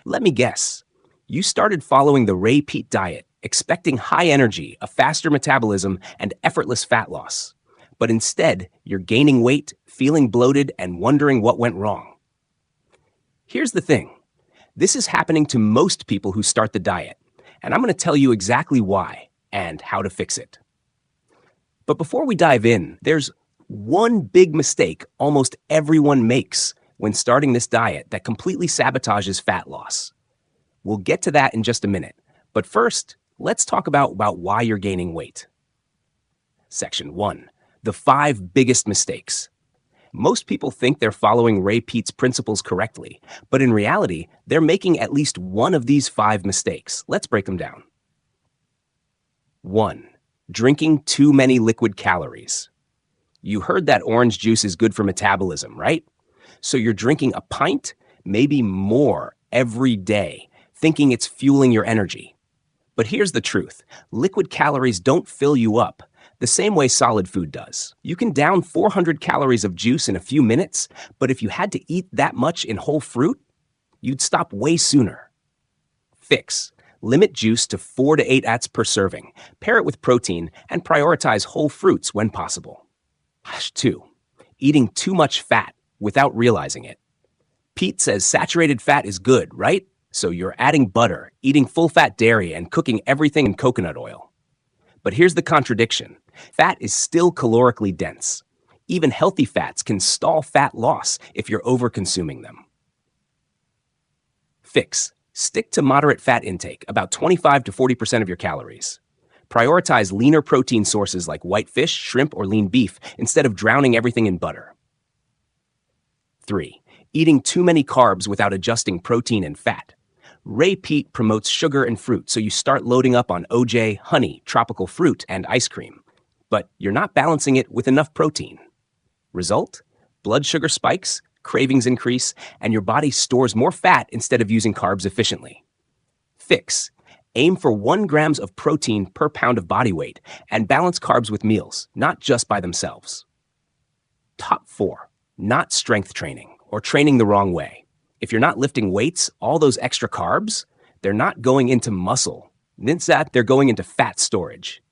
Let me guess. You started following the Ray Peat diet, expecting high energy, a faster metabolism, and effortless fat loss. But instead, you're gaining weight, feeling bloated, and wondering what went wrong. Here's the thing. This is happening to most people who start the diet, and I'm going to tell you exactly why and how to fix it. But before we dive in, there's one big mistake almost everyone makes when starting this diet that completely sabotages fat loss. We'll get to that in just a minute, but first, let's talk about why you're gaining weight. Section 1. The 5 biggest mistakes. Most people think they're following Ray Peat's principles correctly, but in reality, they're making at least one of these 5 mistakes. Let's break them down. 1. Drinking too many liquid calories. You heard that orange juice is good for metabolism, right? So you're drinking a pint, maybe more, every day, thinking it's fueling your energy. But here's the truth. Liquid calories don't fill you up the same way solid food does. You can down 400 calories of juice in a few minutes, but if you had to eat that much in whole fruit, you'd stop way sooner. Fix. Limit juice to 4 to 8 ounces per serving, pair it with protein, and prioritize whole fruits when possible. 2. Eating too much fat without realizing it. Pete says saturated fat is good, right? So you're adding butter, eating full-fat dairy, and cooking everything in coconut oil. But here's the contradiction. Fat is still calorically dense. Even healthy fats can stall fat loss if you're over-consuming them. Fix. Stick to moderate fat intake, about 25 to 40% of your calories. Prioritize leaner protein sources like white fish, shrimp, or lean beef instead of drowning everything in butter. 3. Eating too many carbs without adjusting protein and fat. Ray Peat promotes sugar and fruit, so you start loading up on OJ, honey, tropical fruit, and ice cream. But you're not balancing it with enough protein. Result? Blood sugar spikes, cravings increase, and your body stores more fat instead of using carbs efficiently. Fix. Aim for 1 gram of protein per pound of body weight and balance carbs with meals, not just by themselves. Top 4. Not strength training or training the wrong way. If you're not lifting weights, all those extra carbs, they're not going into muscle. Instead, they're going into fat storage.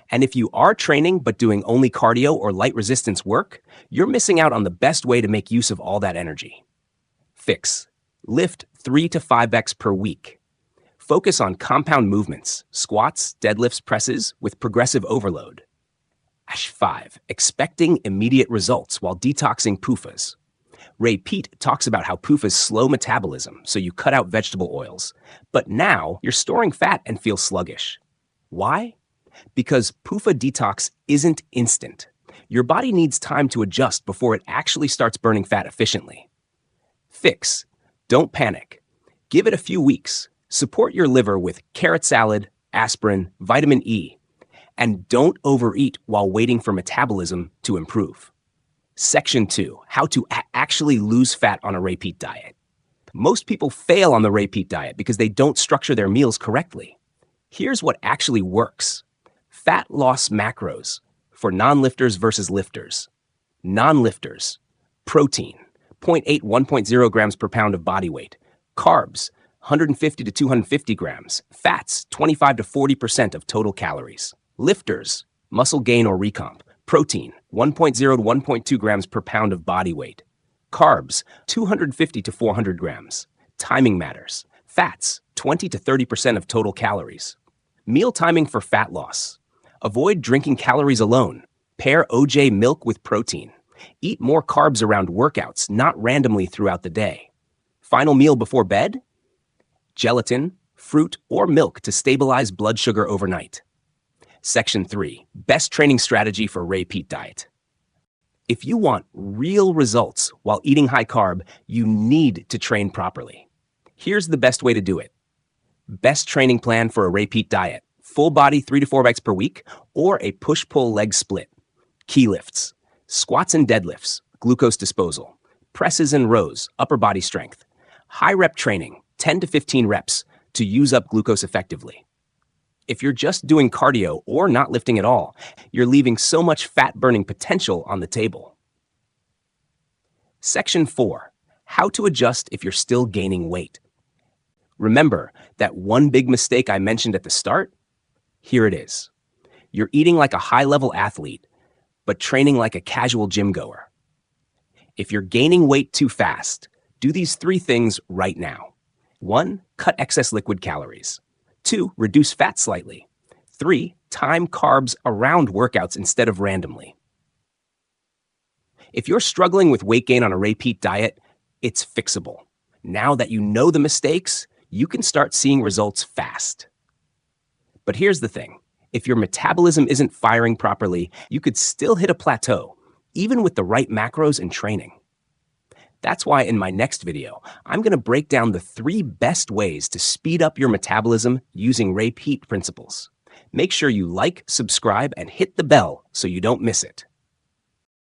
And if you are training but doing only cardio or light resistance work, you're missing out on the best way to make use of all that energy. Fix. Lift 3 to 5x per week. Focus on compound movements, squats, deadlifts, presses with progressive overload. 5. Expecting immediate results while detoxing PUFAs. Ray Peat talks about how PUFAs slow metabolism, so you cut out vegetable oils. But now you're storing fat and feel sluggish. Why? Because PUFA detox isn't instant. Your body needs time to adjust before it actually starts burning fat efficiently. Fix. Don't panic. Give it a few weeks. Support your liver with carrot salad, aspirin, vitamin E, and don't overeat while waiting for metabolism to improve. Section 2. How to actually lose fat on a Ray Peat diet. Most people fail on the Ray Peat diet because they don't structure their meals correctly. Here's what actually works. Fat loss macros for non-lifters versus lifters. Non-lifters. Protein, 0.8 1.0 grams per pound of body weight. Carbs, 150 to 250 grams. Fats, 25 to 40% of total calories. Lifters, muscle gain or recomp. Protein, 1.0 to 1.2 grams per pound of body weight. Carbs, 250 to 400 grams. Timing matters. Fats, 20 to 30% of total calories. Meal timing for fat loss. Avoid drinking calories alone. Pair OJ milk with protein. Eat more carbs around workouts, not randomly throughout the day. Final meal before bed? Gelatin, fruit, or milk to stabilize blood sugar overnight. Section 3. Best training strategy for Ray Peat diet. If you want real results while eating high carb, you need to train properly. Here's the best way to do it. Best training plan for a Ray Peat diet. Full body 3 to 4 reps per week or a push-pull leg split. Key lifts. Squats and deadlifts, glucose disposal. Presses and rows, upper body strength. High rep training, 10 to 15 reps to use up glucose effectively. If you're just doing cardio or not lifting at all, you're leaving so much fat-burning potential on the table. Section 4. How to adjust if you're still gaining weight. Remember that one big mistake I mentioned at the start? Here it is. You're eating like a high-level athlete, but training like a casual gym goer. If you're gaining weight too fast, do these 3 things right now. 1, cut excess liquid calories. 2, reduce fat slightly. 3, time carbs around workouts instead of randomly. If you're struggling with weight gain on a Ray Peat diet, it's fixable. Now that you know the mistakes, you can start seeing results fast. But here's the thing. If your metabolism isn't firing properly, you could still hit a plateau, even with the right macros and training. That's why in my next video, I'm going to break down the 3 best ways to speed up your metabolism using Ray Peat principles. Make sure you like, subscribe, and hit the bell so you don't miss it.